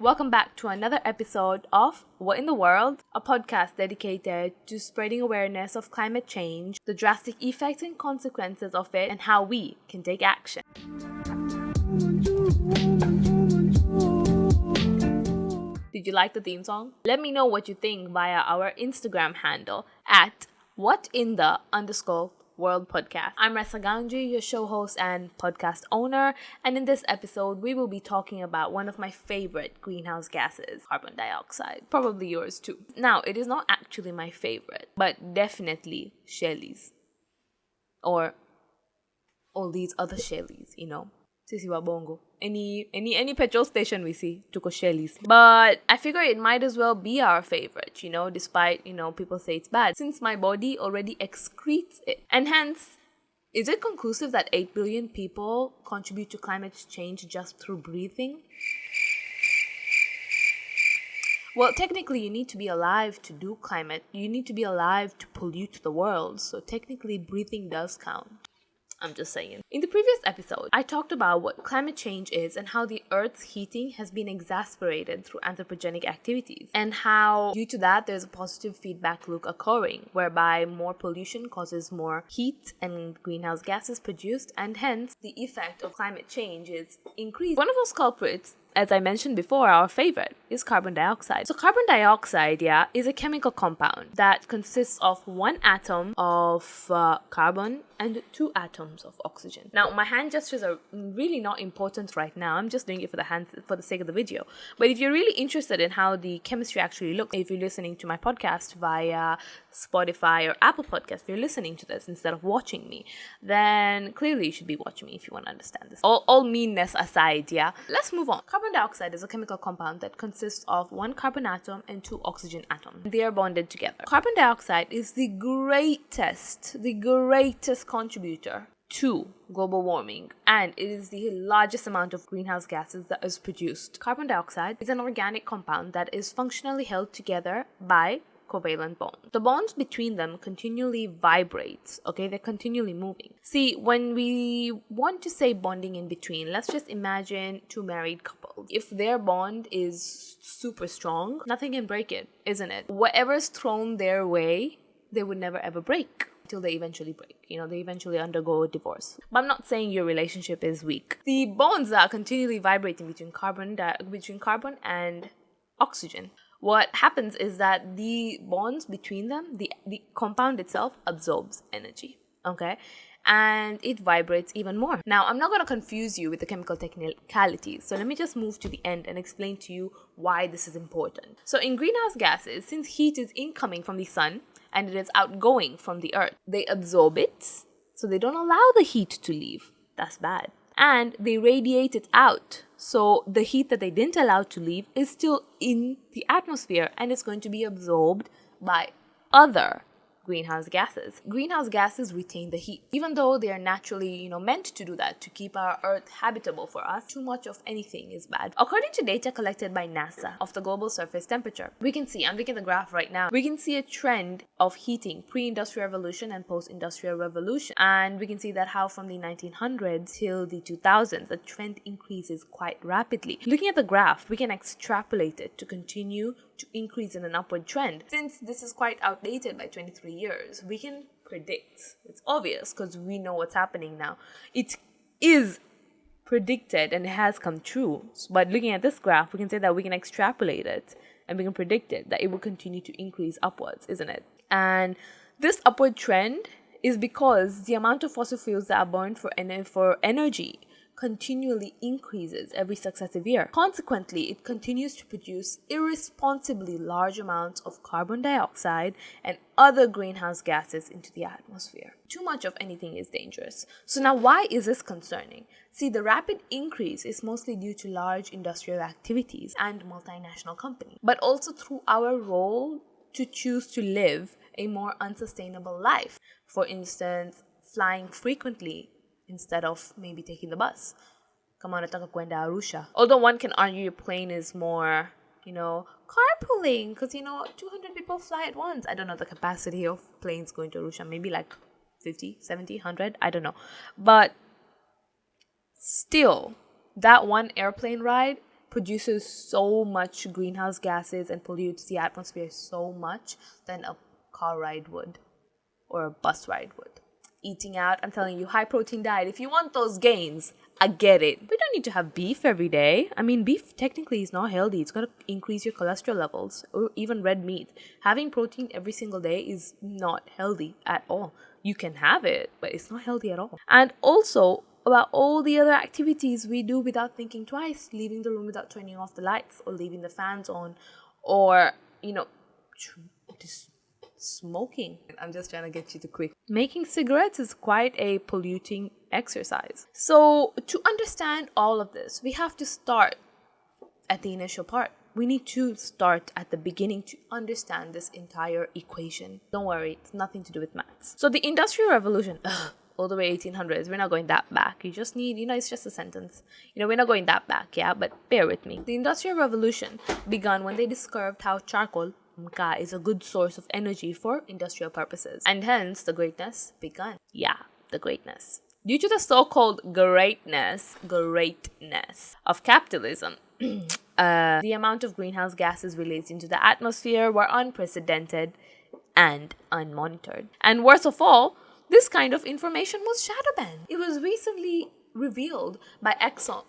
Welcome back to another episode of What in the World, a podcast dedicated to spreading awareness of climate change, the drastic effects and consequences of it, and how we can take action. Did you like the theme song? Let me know what you think via our Instagram handle at @whatin_the_world podcast. I'm Ressa Ganji, your show host and podcast owner, and in this episode we will be talking about one of my favorite greenhouse gases, carbon dioxide. Probably yours too. Now, it is not actually my favorite, but definitely Shelly's. Or all these other Shelly's, you know. Sisi wa bongo. Any petrol station we see, tuko Shelly's. But I figure it might as well be our favorite, despite, people say it's bad, since my body already excretes it. And hence, is it conclusive that 8 billion people contribute to climate change just through breathing? Well, technically, you need to be alive to do climate. You need to be alive to pollute the world. So technically, breathing does count. I'm just saying. In the previous episode, I talked about what climate change is and how the Earth's heating has been exacerbated through anthropogenic activities, and how due to that there's a positive feedback loop occurring whereby more pollution causes more heat and greenhouse gases produced, and hence the effect of climate change is increased. One of those culprits, as I mentioned before, our favorite is carbon dioxide. So carbon dioxide, is a chemical compound that consists of one atom of carbon and 2 atoms of oxygen. Now, my hand gestures are really not important right now. I'm just doing it for the sake of the video. But if you're really interested in how the chemistry actually looks, if you're listening to my podcast via Spotify or Apple Podcast, if you're listening to this instead of watching me, then clearly you should be watching me if you want to understand this. All meanness aside, let's move on. Carbon dioxide is a chemical compound that consists of one carbon atom and 2 oxygen atoms. They are bonded together. Carbon dioxide is the greatest contributor to global warming, and it is the largest amount of greenhouse gases that is produced. Carbon dioxide is an organic compound that is functionally held together by covalent bonds. The bonds between them continually vibrate, they're continually moving. See, when we want to say bonding in between, let's just imagine 2 married couples. If their bond is super strong, nothing can break it, isn't it? Whatever's thrown their way, they would never ever break until they eventually break. They eventually undergo a divorce. But I'm not saying your relationship is weak. The bonds are continually vibrating between carbon and oxygen. What happens is that the bonds between them, the compound itself absorbs energy, and it vibrates even more. Now, I'm not going to confuse you with the chemical technicalities, so let me just move to the end and explain to you why this is important. So in greenhouse gases, since heat is incoming from the sun and it is outgoing from the earth, they absorb it, so they don't allow the heat to leave. That's bad. And they radiate it out. So the heat that they didn't allow to leave is still in the atmosphere and it's going to be absorbed by other greenhouse gases. Greenhouse gases retain the heat, even though they are naturally, meant to do that, to keep our Earth habitable for us. Too much of anything is bad. According to data collected by NASA of the global surface temperature, we can see, I'm looking at the graph right now, we can see a trend of heating pre-industrial revolution and post-industrial revolution. And we can see that how from the 1900s till the 2000s, the trend increases quite rapidly. Looking at the graph, we can extrapolate it to continue to increase in an upward trend. Since this is quite outdated by 23 years, we can predict. It's obvious because we know what's happening now. It is predicted and it has come true. But looking at this graph, we can say that we can extrapolate it and we can predict it, that it will continue to increase upwards, isn't it? And this upward trend is because the amount of fossil fuels that are burned for energy continually increases every successive year. Consequently, it continues to produce irresponsibly large amounts of carbon dioxide and other greenhouse gases into the atmosphere. Too much of anything is dangerous. So now, why is this concerning? See, the rapid increase is mostly due to large industrial activities and multinational companies, but also through our role to choose to live a more unsustainable life. For instance, flying frequently instead of maybe taking the bus. Kama unataka kwenda Arusha. Although one can argue your plane is more, carpooling, because, 200 people fly at once. I don't know the capacity of planes going to Arusha. Maybe like 50, 70, 100. I don't know. But still, that one airplane ride produces so much greenhouse gases and pollutes the atmosphere so much than a car ride would or a bus ride would. Eating out, I'm telling you, high protein diet. If you want those gains, I get it. We don't need to have beef every day. I mean, beef technically is not healthy. It's going to increase your cholesterol levels, or even red meat. Having protein every single day is not healthy at all. You can have it, but it's not healthy at all. And also, about all the other activities we do without thinking twice, leaving the room without turning off the lights, or leaving the fans on, or, just smoking. I'm just trying to get you to quit. Making cigarettes is quite a polluting exercise. So to understand all of this, we have to start at the initial part. We need to start at the beginning to understand this entire equation. Don't worry, it's nothing to do with maths. So the Industrial Revolution, all the way 1800s, we're not going that back. You just need, it's just a sentence. We're not going that back, yeah, but bear with me. The Industrial Revolution began when they discovered how charcoal is a good source of energy for industrial purposes, and hence the greatness began. Yeah, the greatness. Due to the so-called greatness of capitalism, the amount of greenhouse gases released into the atmosphere were unprecedented and unmonitored. And worst of all, this kind of information was shadow banned. It was recently revealed by Exxon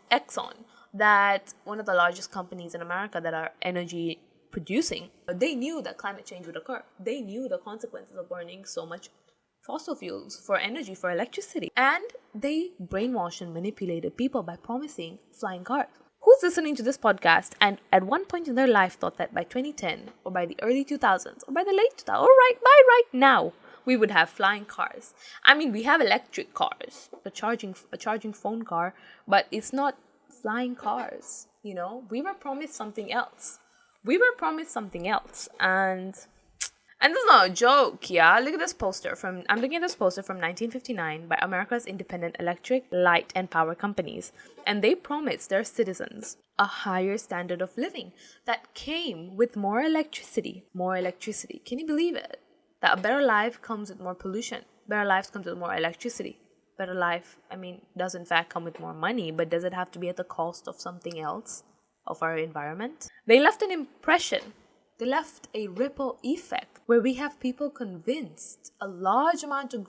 that one of the largest companies in America that are energy producing, they knew that climate change would occur. They knew the consequences of burning so much fossil fuels for energy, for electricity. And they brainwashed and manipulated people by promising flying cars. Who's listening to this podcast and at one point in their life thought that by 2010 or by the early 2000s or by the late 2000s or right now, we would have flying cars? I mean, we have electric cars, a charging phone car, but it's not flying cars. We were promised something else. And this is not a joke, yeah? I'm looking at this poster from 1959 by America's independent electric, light, and power companies. And they promised their citizens a higher standard of living that came with more electricity. Can you believe it? That a better life comes with more pollution. Better life comes with more electricity. Better life, does in fact come with more money, but does it have to be at the cost of something else? Of our environment? They left an impression. They left a ripple effect where we have people convinced, a large amount of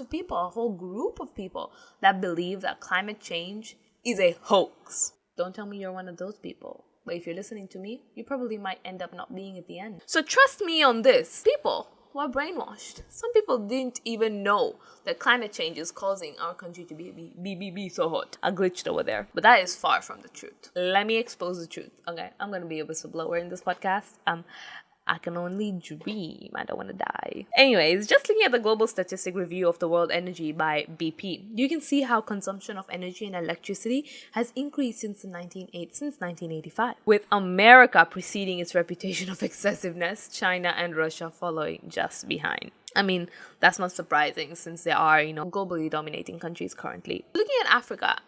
people, a whole group of people that believe that climate change is a hoax. Don't tell me you're one of those people. But if you're listening to me, you probably might end up not being at the end. So trust me on this. People who are brainwashed. Some people didn't even know that climate change is causing our country to be so hot. I glitched over there. But that is far from the truth. Let me expose the truth. Okay, I'm going to be a whistleblower in this podcast. I can only dream. I don't want to die. Anyways, just looking at the Global Statistic Review of the World Energy by BP, you can see how consumption of energy and electricity has increased since 1985, with America preceding its reputation of excessiveness, China and Russia following just behind. That's not surprising since they are, globally dominating countries currently. Looking at Africa,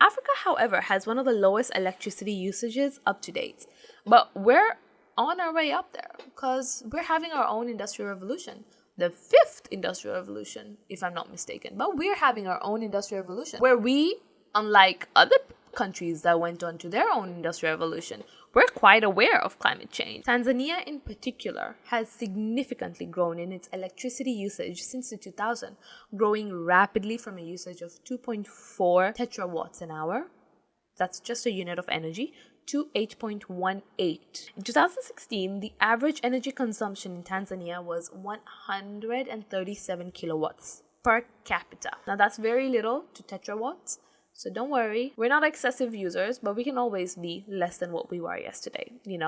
however, has one of the lowest electricity usages up to date. But we're on our way up there because we're having our own industrial revolution, the 5th industrial revolution, if I'm not mistaken. But we're having our own industrial revolution where we, unlike other countries that went on to their own industrial revolution, we're quite aware of climate change. Tanzania in particular has significantly grown in its electricity usage since the 2000s, growing rapidly from a usage of 2.4 tetrawatts an hour. That's just a unit of energy, to 8.18. In 2016, the average energy consumption in Tanzania was 137 kilowatts per capita. Now that's very little to tetrawatts, so don't worry. We're not excessive users, but we can always be less than what we were yesterday. Be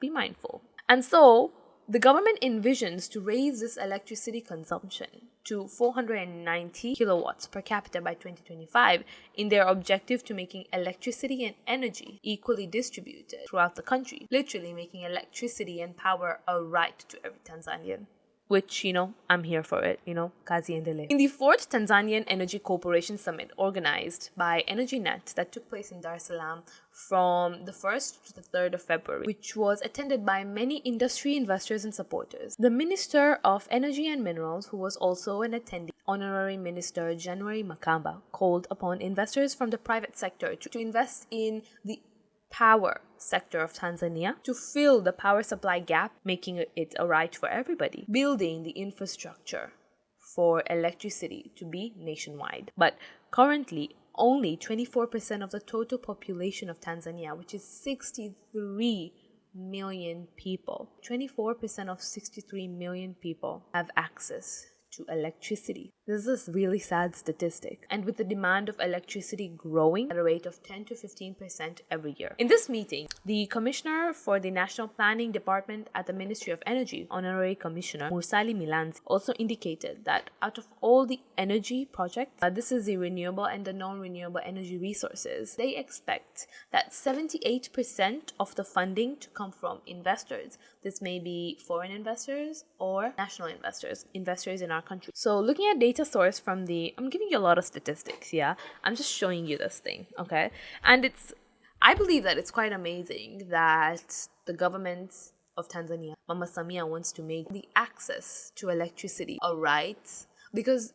mindful. And so the government envisions to raise this electricity consumption to 490 kilowatts per capita by 2025 in their objective to making electricity and energy equally distributed throughout the country, literally making electricity and power a right to every Tanzanian. Which, I'm here for it, kazi endele. In the 4th Tanzanian Energy Corporation Summit organized by EnergyNet that took place in Dar es Salaam from the 1st to the 3rd of February, which was attended by many industry investors and supporters, the Minister of Energy and Minerals, who was also an attendee, Honorary Minister January Makamba, called upon investors from the private sector to invest in the power sector of Tanzania to fill the power supply gap, making it a right for everybody, building the infrastructure for electricity to be nationwide. But currently, only 24% of the total population of Tanzania, which is 63 million people, 24% of 63 million people have access to electricity. This is a really sad statistic. And with the demand of electricity growing at a rate of 10 to 15% every year. In this meeting, the Commissioner for the National Planning Department at the Ministry of Energy, Honorary Commissioner Mursali Milanzi, also indicated that out of all the energy projects, this is the renewable and the non-renewable energy resources, they expect that 78% of the funding to come from investors. This may be foreign investors or national investors in our country. So looking at data source from I'm giving you a lot of statistics, yeah? I'm just showing you this thing, okay? And I believe that it's quite amazing that the government of Tanzania, Mama Samia, wants to make the access to electricity a right. Because,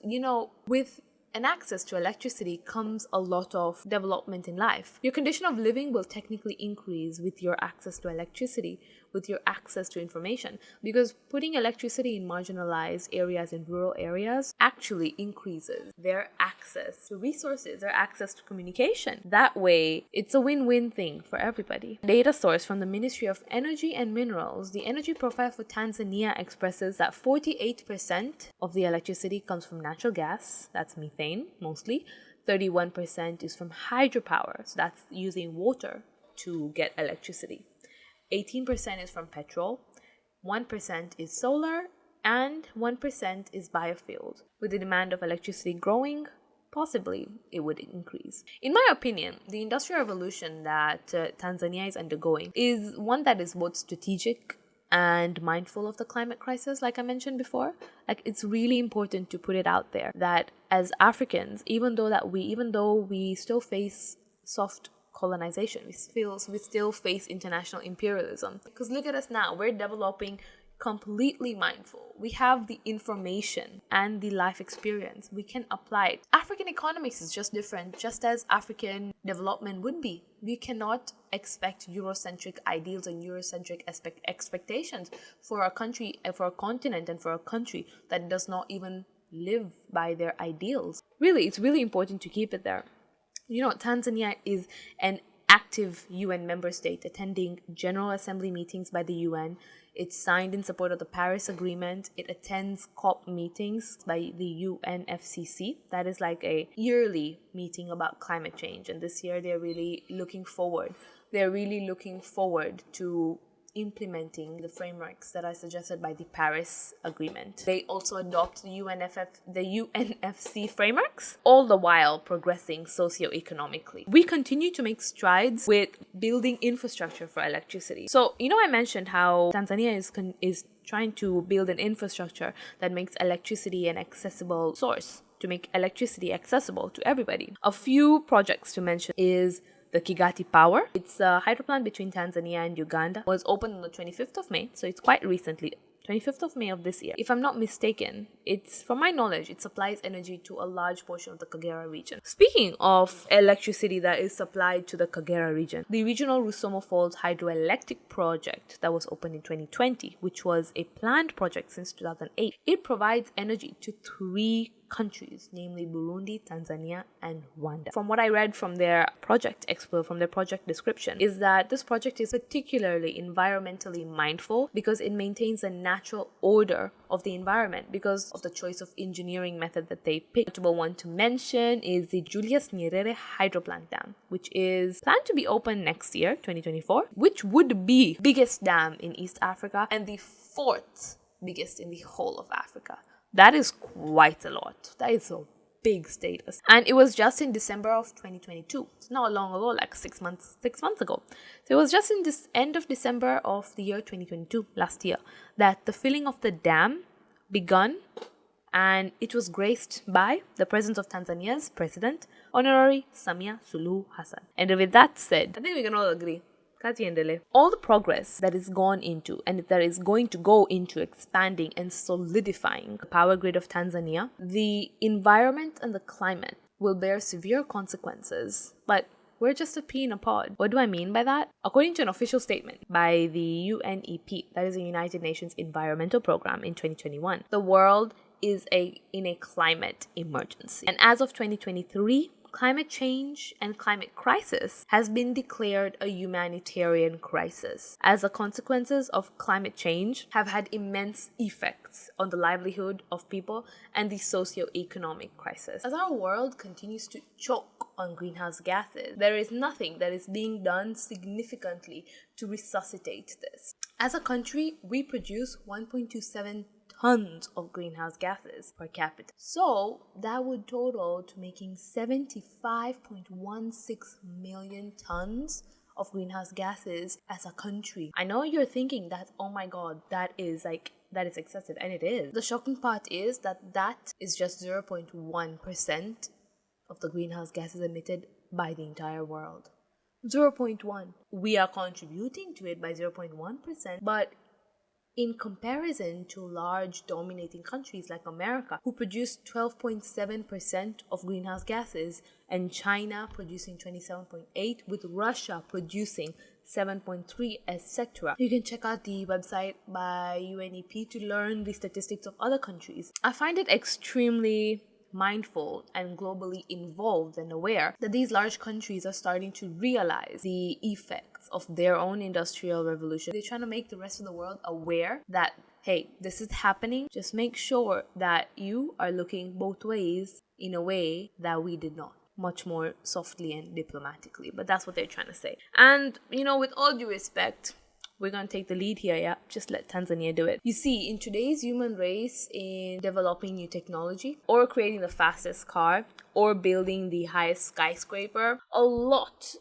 with an access to electricity comes a lot of development in life. Your condition of living will technically increase with your access to electricity, with your access to information, because putting electricity in marginalized areas, in rural areas, actually increases their access to resources, their access to communication. That way, it's a win-win thing for everybody. Data source from the Ministry of Energy and Minerals, the energy profile for Tanzania expresses that 48% of the electricity comes from natural gas, that's methane mostly, 31% is from hydropower, so that's using water to get electricity. 18% is from petrol, 1% is solar, and 1% is biofuels. With the demand of electricity growing, possibly it would increase. In my opinion, the industrial revolution that Tanzania is undergoing is one that is both strategic and mindful of the climate crisis, like I mentioned before. Like, it's really important to put it out there that as Africans, even though we still face soft colonization, we still face international imperialism. Because look at us now, we're developing completely mindful. We have the information and the life experience. We can apply it. African economics is just different, just as African development would be. We cannot expect Eurocentric ideals and Eurocentric expectations for a country, for a continent, and for a country that does not even live by their ideals. Really, it's really important to keep it there. Tanzania is an active UN member state, attending General Assembly meetings by the UN. It's signed in support of the Paris Agreement. It attends COP meetings by the UNFCCC. That is like a yearly meeting about climate change. And this year they're really looking forward. To implementing the frameworks that are suggested by the Paris Agreement. They also adopt the UNFC frameworks, all the while progressing socio-economically. We continue to make strides with building infrastructure for electricity. So, I mentioned how Tanzania is trying to build an infrastructure that makes electricity an accessible source, to make electricity accessible to everybody. A few projects to mention is the Kigati Power. It's a hydro plant between Tanzania and Uganda. It was opened on the 25th of May, so it's quite recently. 25th of May of this year. If I'm not mistaken, from my knowledge, it supplies energy to a large portion of the Kagera region. Speaking of electricity that is supplied to the Kagera region, the regional Rusumo Falls hydroelectric project that was opened in 2020, which was a planned project since 2008, it provides energy to 3 countries, namely Burundi, Tanzania, and Rwanda. From what I read from their project description, is that this project is particularly environmentally mindful because it maintains a natural order of the environment because of the choice of engineering method that they picked. A notable one to mention is the Julius Nyerere Hydroplant Dam, which is planned to be open next year, 2024, which would be biggest dam in East Africa and the 4th biggest in the whole of Africa. That is quite a lot. That is a big status. And it was just in December of 2022. It's not long ago, like 6 months ago. So it was just in this end of December of the year 2022, last year, that the filling of the dam begun, and it was graced by the presence of Tanzania's president, Honorary Samia Suluhu Hassan. And with that said, I think we can all agree, all the progress that is gone into and that is going to go into expanding and solidifying the power grid of Tanzania, the environment and the climate will bear severe consequences. But We're just a pea in a pod. What do I mean by that? According to an official statement by the UNEP, that is the United Nations Environmental Program, in 2021, the world is in a climate emergency. And as of 2023, climate change and climate crisis has been declared a humanitarian crisis, as the consequences of climate change have had immense effects on the livelihood of people and the socio-economic crisis. As our world continues to choke on greenhouse gases, there is nothing that is being done significantly to resuscitate this. As a country, we produce 1.27 tons of greenhouse gases per capita. So that would total to making 75.16 million tons of greenhouse gases as a country. I know you're thinking that, oh my god, that is excessive, and it is. The shocking part is that is just 0.1% of the greenhouse gases emitted by the entire world. 0.1. We are contributing to it by 0.1%, but in comparison to large dominating countries like America, who produce 12.7% of greenhouse gases, and China producing 27.8%, with Russia producing 7.3%, etc. You can check out the website by UNEP to learn the statistics of other countries. I find it extremely mindful and globally involved and aware that these large countries are starting to realize the effects of their own industrial revolution. They're trying to make the rest of the world aware that, hey, this is happening. Just make sure that you are looking both ways in a way that we did not. Much more softly and diplomatically. But that's what they're trying to say. And, with all due respect, we're going to take the lead here, yeah? Just let Tanzania do it. You see, in today's human race, in developing new technology, or creating the fastest car, or building the highest skyscraper, a lot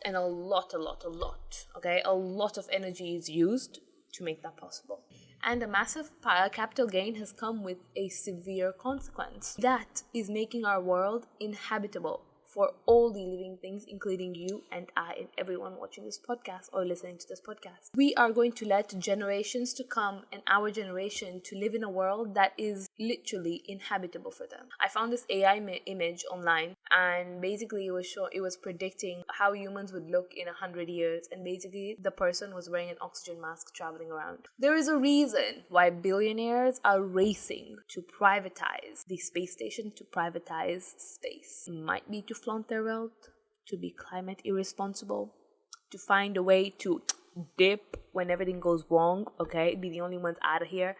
of energy is used to make that possible. And a massive capital gain has come with a severe consequence. That is making our world inhabitable for all the living things, including you and I and everyone watching this podcast or listening to this podcast. We are going to let generations to come and our generation to live in a world that is literally inhabitable for them. I found this AI image online, and basically it was predicting how humans would look in 100 years, and basically the person was wearing an oxygen mask traveling around. There is a reason why billionaires are racing to privatize the space station, to privatize space. It might be to flaunt their wealth, to be climate irresponsible, to find a way to dip when everything goes wrong, okay? Be the only ones out of here,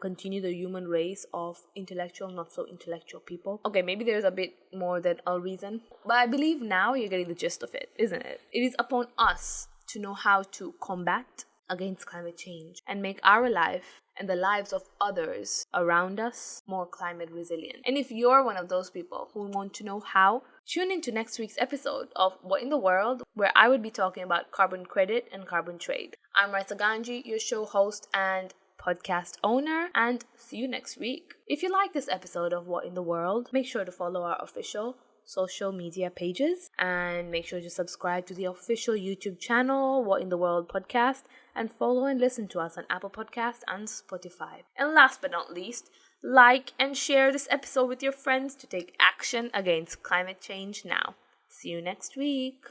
continue the human race of intellectual, not so intellectual people. Okay, maybe there's a bit more than a reason, but I believe now you're getting the gist of it, isn't it? It is upon us to know how to combat against climate change and make our life and the lives of others around us more climate resilient. And if you're one of those people who want to know how, tune into next week's episode of What in the World, where I would be talking about carbon credit and carbon trade. I'm Raisa Ganji, your show host and podcast owner, and see you next week. If you like this episode of What in the World, make sure to follow our official social media pages, and make sure to subscribe to the official YouTube channel, What in the World Podcast, and follow and listen to us on Apple Podcasts and Spotify. And last but not least, like and share this episode with your friends to take action against climate change now. See you next week.